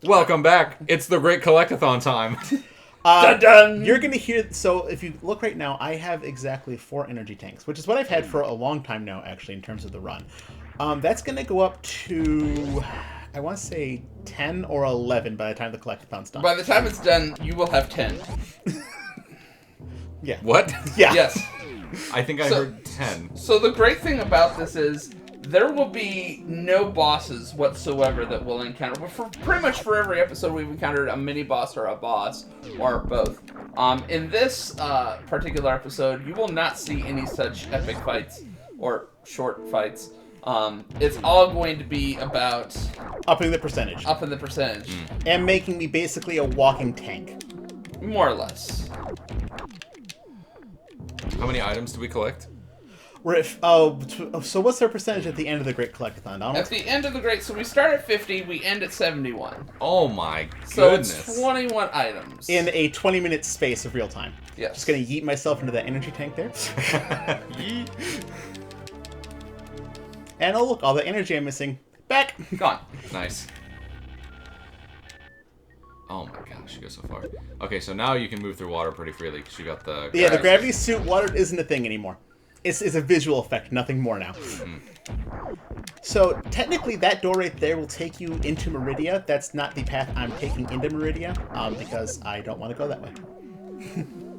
Welcome back. It's the great collect-a-thon time. Dun dun! You're going to hear... So, if you look right now, I have exactly 4 energy tanks, which is what I've had for a long time now, actually, in terms of the run. That's going to go up to, I want to say, 10 or 11 by the time the collect-a-thon's done. By the time it's done, you will have 10. Yeah. What? Yeah. Yes. I think I heard 10. So the great thing about this is there will be no bosses whatsoever that we'll encounter. But for pretty much for every episode, we've encountered a mini boss or a boss or both. In this particular episode, you will not see any such epic fights or short fights. It's all going to be about upping the percentage. Upping the percentage. And making me basically a walking tank. More or less. How many items do we collect? We're at, so what's our percentage at the end of the Great Collect-a-thon, Donald? At the end of the Great, so we start at 50, we end at 71. Oh my goodness. So it's 21 items. In a 20-minute space of real time. Yes. Just going to yeet myself into that energy tank there. And oh look, all the energy I'm missing. Back! Gone. Nice. Oh my gosh, you go so far. Okay, so now you can move through water pretty freely because you got the... Yeah, the gravity suit water isn't a thing anymore. It's a visual effect, nothing more now. So, technically, that door right there will take you into Meridia. That's not the path I'm taking into Meridia, because I don't want to go that way.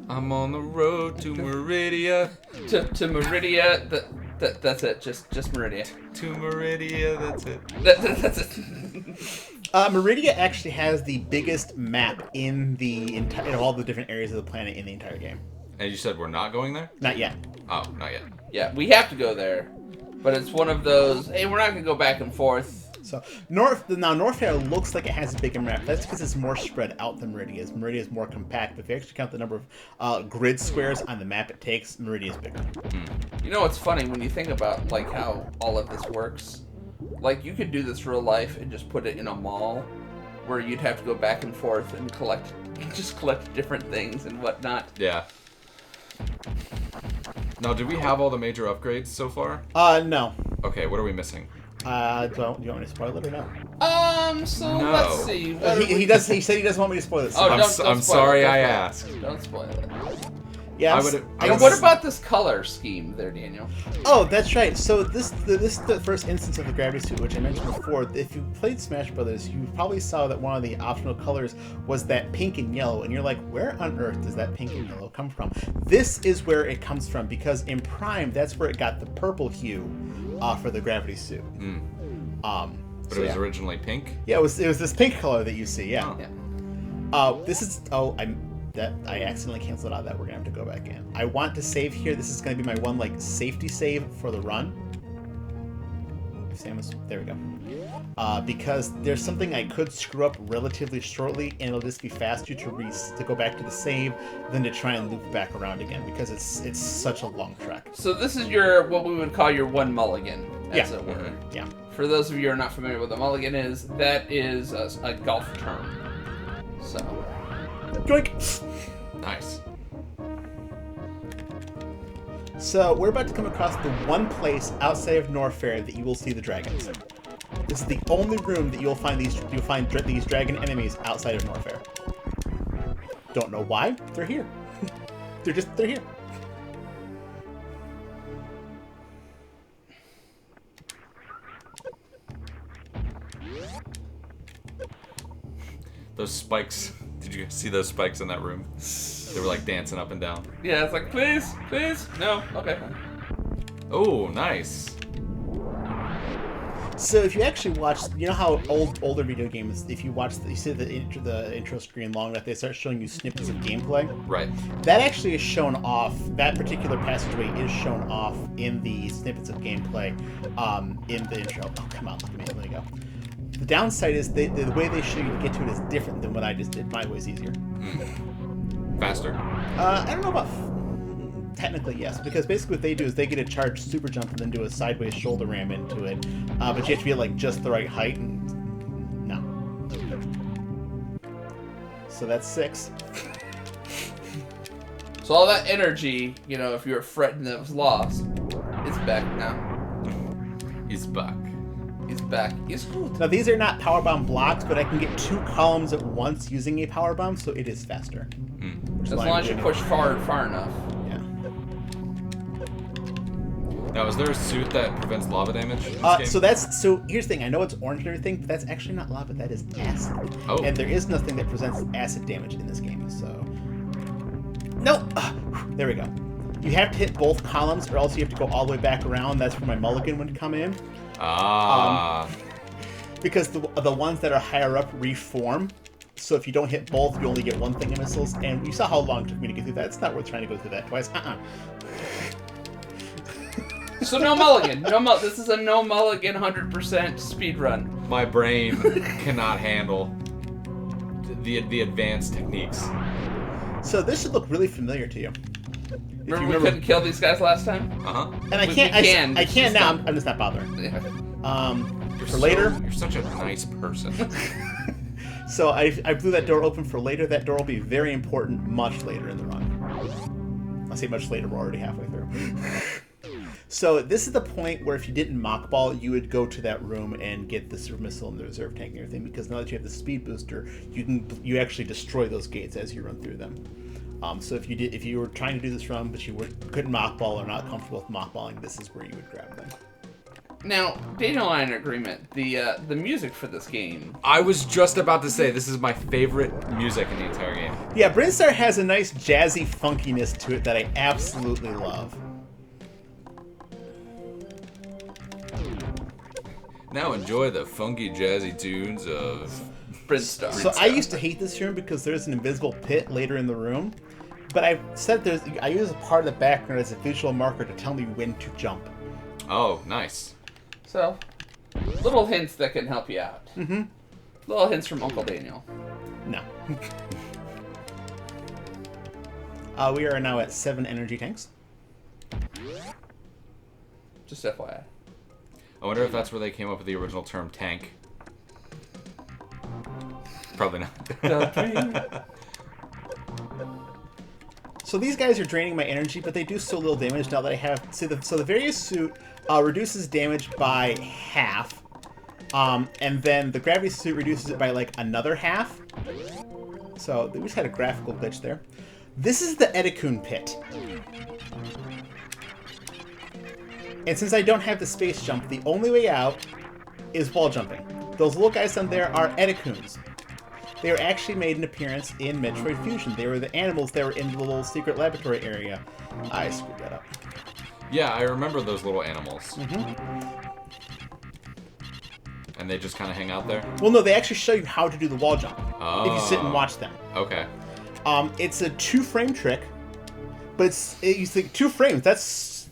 I'm on the road to Meridia. To Meridia, that's it. Just Meridia. To Meridia, that's it. That's it. Meridia actually has the biggest map in the in all the different areas of the planet in the entire game. And you said we're not going there? Not yet. Oh, not yet. Yeah, we have to go there. But it's one of those, hey, we're not going to go back and forth. So, Norfair looks like it has a bigger map. That's because it's more spread out than Meridia is. Meridia is more compact, but if you actually count the number of grid squares on the map it takes, Meridia is bigger. You know what's funny, when you think about, like, how all of this works? Like, you could do this real life and just put it in a mall where you'd have to go back and forth and collect different things and whatnot. Yeah. Now, do we have all the major upgrades so far? No. Okay, what are we missing? Do you want me to spoil it or no? So No. let's see. He said he doesn't want me to spoil it. So. Oh, I'm don't sorry spoil it. I Don't asked. spoil it. Don't spoil it. Yeah. And what about this color scheme there, Daniel? Oh, that's right. So this is the first instance of the gravity suit, which I mentioned before. If you played Smash Brothers, you probably saw that one of the optional colors was that pink and yellow, and you're like, where on earth does that pink and yellow come from? This is where it comes from, because in Prime, that's where it got the purple hue for the gravity suit. But it was originally pink? Yeah, it was this pink color that you see. Yeah. Oh. This is I accidentally canceled out that. We're gonna have to go back in. I want to save here. This is gonna be my one safety save for the run. Samus, there we go. Because there's something I could screw up relatively shortly, and it'll just be faster to go back to the save than to try and loop back around again, because it's such a long trek. So this is your what we would call your one mulligan, as it were. Yeah. For those of you who are not familiar with what a mulligan is, that is a golf term. So. Yoink! Nice. So we're about to come across the one place outside of Norfair that you will see the dragons. This is the only room that you'll find these dragon enemies outside of Norfair. Don't know why. They're here. they're here. Those spikes. Did you see those spikes in that room? They were like dancing up and down. Yeah, it's like, please, please, no, okay. Oh, nice. So if you actually watch, you know how older video games, if you watch, you see the intro screen long enough, they start showing you snippets of gameplay. Right. That actually is shown off. That particular passageway is shown off in the snippets of gameplay, in the intro. Oh come on, look at me, let me go. The downside is the way they show you to get to it is different than what I just did. My way's easier. Faster. I don't know about. Technically, yes, because basically what they do is they get a charged super jump and then do a sideways shoulder ram into it, but you have to be at just the right height, and no. So that's 6. So all that energy, if you were fretting that was lost, it's back now. He's back. He's back. back is good. Now these are not power bomb blocks, but I can get 2 columns at once using a power bomb, so it is faster. As long as you push far enough. Yeah. Now, is there a suit that prevents lava damage in this game? So here's the thing. I know it's orange and everything, but that's actually not lava. That is acid. Oh. And there is nothing that prevents acid damage in this game. So no. There we go. You have to hit both columns, or else you have to go all the way back around. That's where my mulligan would come in. Because the ones that are higher up reform. So if you don't hit both, you only get 1 thing of missiles. And you saw how long it took me to get through that. It's not worth trying to go through that twice. So no mulligan. This is a no mulligan 100% speed run. My brain cannot handle the advanced techniques. So this should look really familiar to you. Remember we couldn't kill these guys last time? And I can't. I can now. I'm just not bothering. Yeah. For later. You're such a nice person. So I blew that door open for later. That door will be very important much later in the run. I'll say much later. We're already halfway through. So this is the point where if you didn't mock ball, you would go to that room and get the super missile and the reserve tank and everything. Because now that you have the speed booster, you actually destroy those gates as you run through them. So if you were trying to do this run but you couldn't mock ball or not comfortable with mock balling, this is where you would grab them. Now, Data Line Agreement, the music for this game. I was just about to say, this is my favorite music in the entire game. Yeah, Brinstar has a nice jazzy funkiness to it that I absolutely love. Now enjoy the funky jazzy tunes of Brinstar. So I used to hate this room because there's an invisible pit later in the room. But I said I use a part of the background as a visual marker to tell me when to jump. Oh, nice. So, little hints that can help you out. Mm-hmm. Little hints from Uncle Daniel. No. We are now at 7 energy tanks. Just FYI. I wonder if that's where they came up with the original term tank. Probably not. So these guys are draining my energy, but they do so little damage now that I have... So the various suit reduces damage by half. And then the gravity suit reduces it by like another half. So we just had a graphical glitch there. This is the Edikun pit. And since I don't have the space jump, the only way out is wall jumping. Those little guys down there are Edikuns. They were actually made an appearance in Metroid Fusion. They were the animals that were in the little secret laboratory area. I screwed that up. Yeah, I remember those little animals. Mm-hmm. And they just kind of hang out there? Well, no, they actually show you how to do the wall jump. Oh. If you sit and watch them. Okay. It's a 2-frame trick, but you think 2 frames, that's...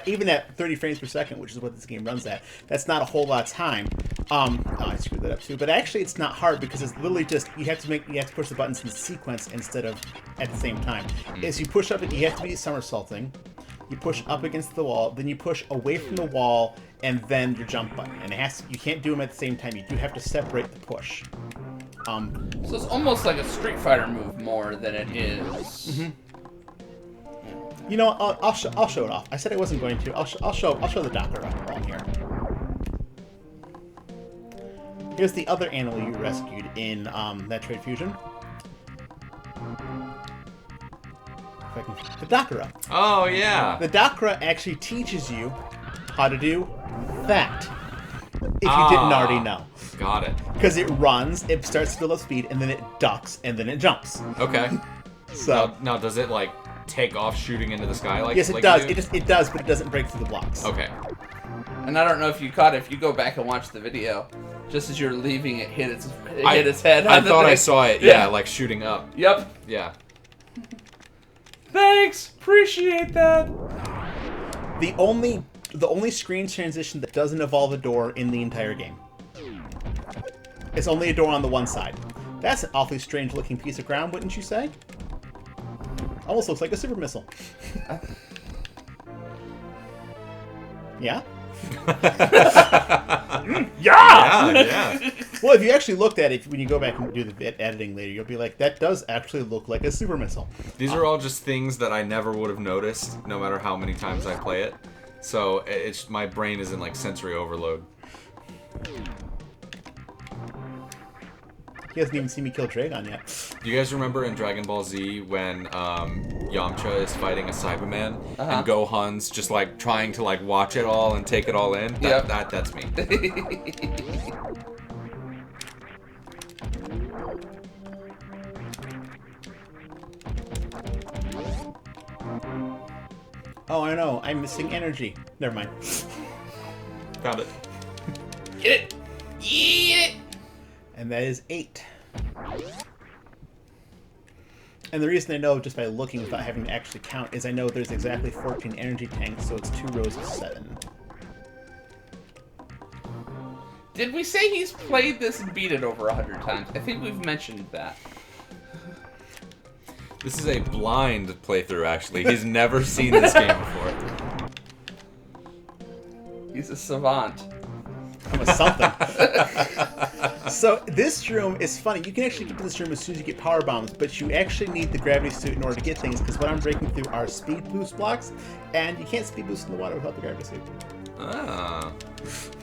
even at 30 frames per second, which is what this game runs at, that's not a whole lot of time. I screwed that up too. But actually, it's not hard because it's literally just you have to push the buttons in sequence instead of at the same time. As you push up, you have to be somersaulting. You push up against the wall, then you push away from the wall, and then your jump button. And you can't do them at the same time. You do have to separate the push. So it's almost like a Street Fighter move more than it is. Mm-hmm. You know, I'll show it off. I said I wasn't going to. I'll show the Docker up while I'm here. Here's the other animal you rescued in Metroid Fusion. The Dakara. Oh, yeah. The Dakara actually teaches you how to do that. If you didn't already know. Got it. Because it runs, it starts to build up speed, and then it ducks, and then it jumps. Okay. So now does it, like, take off shooting into the sky like yes, it like does. you do? It does, but it doesn't break through the blocks. Okay. And I don't know if you caught it. If you go back and watch the video, just as you're leaving, it hit its head. I thought I saw it. Yeah, like shooting up. Yep. Yeah. Thanks. Appreciate that. The only screen transition that doesn't involve a door in the entire game. It's only a door on the one side. That's an awfully strange looking piece of ground, wouldn't you say? Almost looks like a super missile. Yeah? Yeah. Well, if you actually looked at it, when you go back and do the editing later, you'll be like, that does actually look like a super missile. These are all just things that I never would have noticed, no matter how many times I play it. So my brain is in like sensory overload. He hasn't even seen me kill Dragon yet. Do you guys remember in Dragon Ball Z when Yamcha is fighting a Cyberman and Gohan's just like trying to like watch it all and take it all in? That's me. Oh, I know. I'm missing energy. Never mind. Found it. Get it! Eat it! And that is 8. And the reason I know just by looking without having to actually count is I know there's exactly 14 energy tanks, so it's 2 rows of 7. Did we say he's played this and beat it over 100 times? I think we've mentioned that. This is a blind playthrough, actually. He's never seen this game before. He's a savant. I'm a something. So this room is funny. You can actually get to this room as soon as you get power bombs, but you actually need the gravity suit in order to get things, because what I'm breaking through are speed boost blocks, and you can't speed boost in the water without the gravity suit. Ah.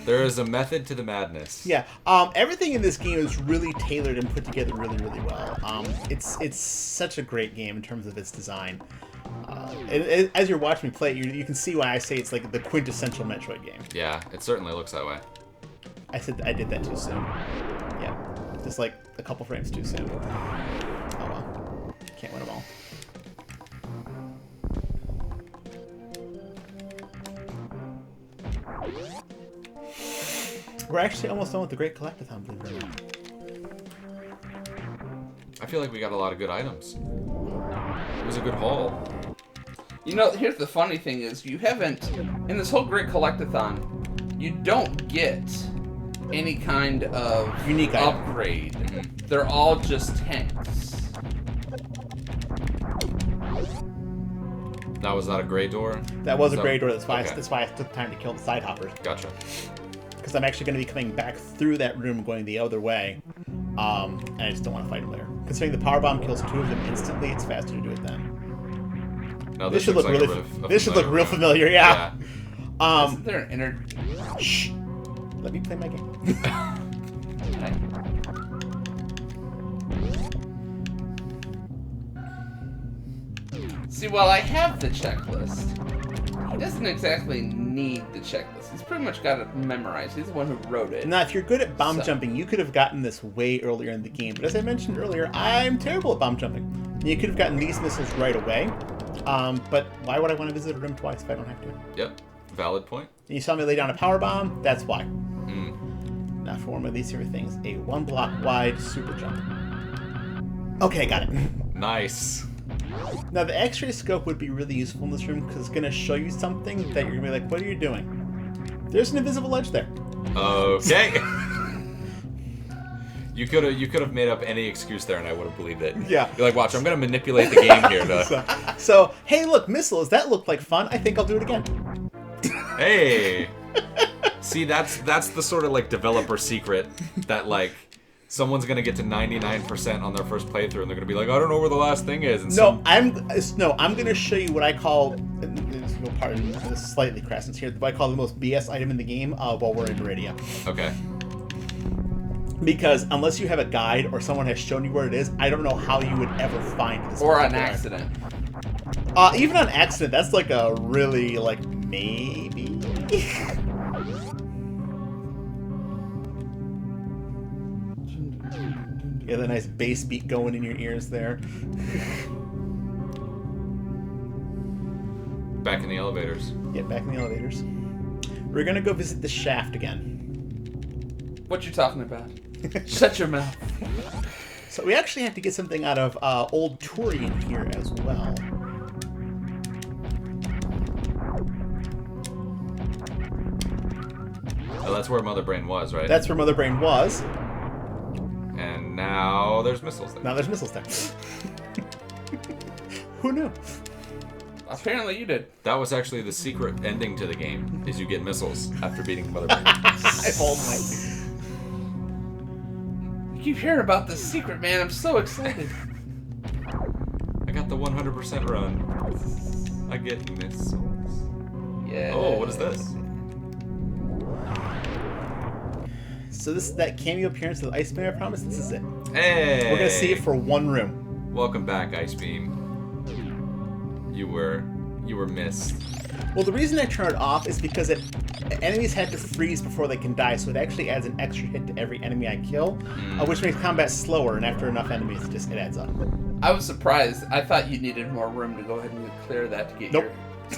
There is a method to the madness. Yeah. Everything in this game is really tailored and put together really, really well. It's such a great game in terms of its design. As you're watching me play it, you can see why I say it's like the quintessential Metroid game. Yeah, it certainly looks that way. I said I did that too soon. Yeah, just like a couple frames too soon. Oh well, can't win them all. We're actually almost done with the Great Collect-A-THON, believe it or not. I feel like we got a lot of good items. It was a good haul. You know, here's the funny thing is, you haven't, in this whole Great Collect-A-Thon, you don't get any kind of unique upgrade. They're all just tanks. Now, was that a gray door? That was a gray door. That's why, okay. that's why I took time to kill the side hoppers. Gotcha. Because I'm actually going to be coming back through that room going the other way. And I just don't want to fight them there. Considering the power bomb kills 2 of them instantly, it's faster to do it then. Now, This should look looks really. like This should look real familiar. Yeah. Isn't there an inner... Shh. Let me play my game. Okay. See, while I have the checklist, he doesn't exactly need the checklist. He's pretty much got it memorized. He's the one who wrote it. Now, if you're good at bomb jumping, you could have gotten this way earlier in the game. But as I mentioned earlier, I'm terrible at bomb jumping. You could have gotten these missiles right away. But why would I want to visit a room twice if I don't have to? Yep. Valid point. And you saw me lay down a power bomb. That's why. Mm. Now, for one of these here things, a 1 block wide super jump. Okay, got it. Nice. Now, the X-ray scope would be really useful in this room because it's going to show you something that you're going to be like, what are you doing? There's an invisible ledge there. Okay. You could have made up any excuse there, and I would have believed it. Yeah. You're like, watch, I'm gonna manipulate the game here. So, hey, look, missiles. That looked like fun. I think I'll do it again. Hey. See, that's the sort of like developer secret that like someone's gonna get to 99% on their first playthrough, and they're gonna be like, I don't know where the last thing is. And I'm gonna show you what I call, pardon the slightly crassness here, what I call the most BS item in the game while we're in radio. Okay. Because unless you have a guide or someone has shown you where it is, I don't know how you would ever find this. Or on accident. Even on accident, that's like a really, like, maybe? Yeah, the nice bass beat going in your ears there. Back in the elevators. Yeah, back in the elevators. We're gonna go visit the shaft again. What you talking about? Shut your mouth. So we actually have to get something out of old Turian here as well. Oh, that's where Mother Brain was, right? That's where Mother Brain was. And now there's missiles there. Now there's missiles there. Who knew? Apparently you did. That was actually the secret ending to the game, is you get missiles after beating Mother Brain. I hold my... I keep hearing about this secret, man. I'm so excited. I got the 100% run. I get missiles. Yeah. Oh, what is this? So this is that cameo appearance of the Ice Beam, I promise. This is it. Hey! We're gonna see it for one room. Welcome back, Ice Beam. You were missed. Well, the reason I turn it off is because enemies have to freeze before they can die, so it actually adds an extra hit to every enemy I kill, which makes combat slower, and after enough enemies, it adds up. I was surprised. I thought you needed more room to go ahead and clear that to get Nope.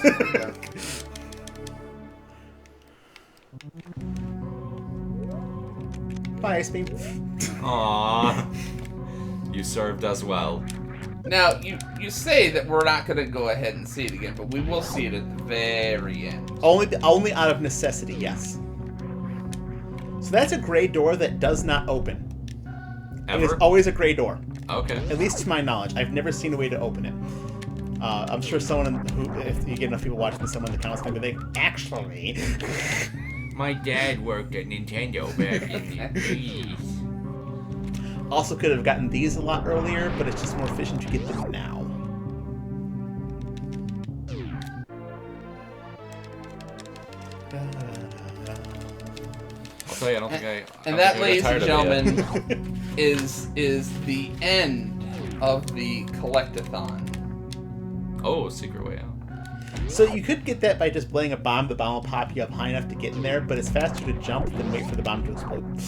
your... Bye, Ice Beam. Aww. You served us well. Now, you say that we're not going to go ahead and see it again, but we will see it at the very end. Only out of necessity, yes. So that's a gray door that does not open. Ever? It is always a gray door. Okay. At least to my knowledge. I've never seen a way to open it. I'm sure someone who, if you get enough people watching this, someone in the comments can be like, actually... My dad worked at Nintendo back in the 80s. Also could have gotten these a lot earlier, but it's just more efficient to get them now. I'll tell you, I don't think I... And that, ladies and gentlemen, is the end of the Collect-A-THON. Oh, secret way out. So you could get that by just playing a bomb. The bomb will pop you up high enough to get in there, but it's faster to jump than wait for the bomb to explode.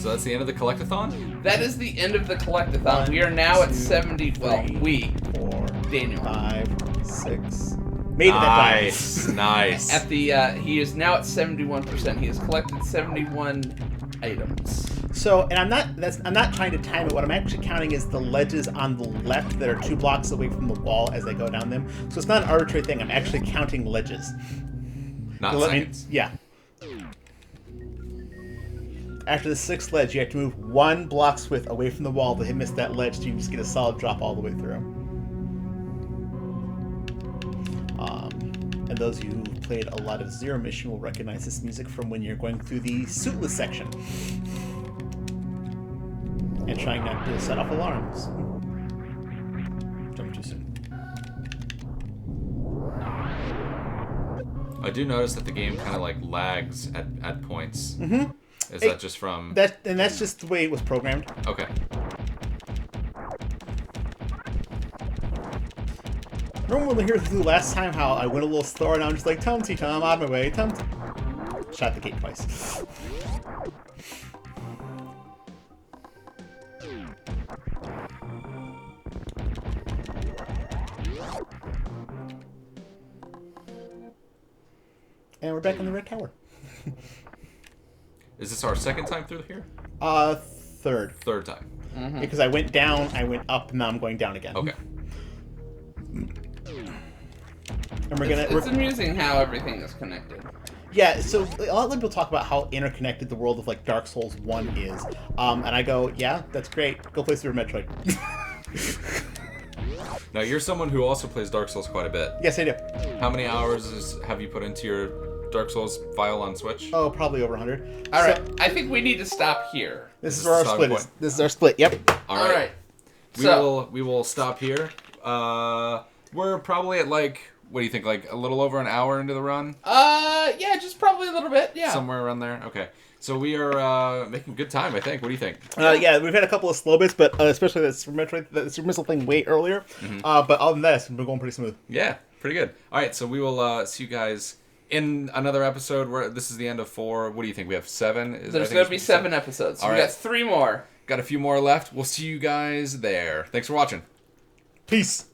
So that's the end of the Collect-A-THON? That is the end of the Collect-A-THon. We are now at 70. Well, we. 4, Daniel. 5, 6. Made it that Nice, nice. At the he is now at 71%. He has collected 71 items. time. So, and I'm not trying to time it. What I'm actually counting is the ledges on the left that are 2 blocks away from the wall as I go down them. So it's not an arbitrary thing. I'm actually counting ledges. Not seconds. Yeah. After the 6th ledge, you have to move 1 block's width away from the wall to miss that ledge, so you can just get a solid drop all the way through. And those of you who played a lot of Zero Mission will recognize this music from when you're going through the suitless section. And trying not to set off alarms. Jump too soon. I do notice that the game kind of like lags at points. Mm-hmm. Is that just from... That's just the way it was programmed. Okay. Remember when we heard through last time how I went a little slower and I'm just like, Tumty Tom, on my way, Tumty. Shot the gate twice. And we're back in the red tower. Is this our second time through here? Third. Third time. Mm-hmm. Because I went down, I went up, and now I'm going down again. Okay. And we're gonna. It's amusing how everything is connected. Yeah, so a lot of people talk about how interconnected the world of like Dark Souls 1 is. And I go, yeah, that's great. Go play Super Metroid. Now, you're someone who also plays Dark Souls quite a bit. Yes, I do. How many hours have you put into your Dark Souls file on Switch? Oh, probably over 100. All right, I think we need to stop here. This is This where is our the split starting is. This is our split, yep. All right. So We will stop here. We're probably at like, what do you think, like a little over an hour into the run? yeah, just probably a little bit. Yeah. Somewhere around there. Okay. So we are making good time, I think. What do you think? Yeah, we've had a couple of slow bits, but especially the Super Metroid, the Super Missile thing way earlier. Mm-hmm. But other than that, we're going pretty smooth. Yeah, pretty good. All right, so we will see you guys in another episode. Where this is the end of 4. What do you think? We have 7. There's going to be 7 episodes. So All we right. got 3 more. Got a few more left. We'll see you guys there. Thanks for watching. Peace.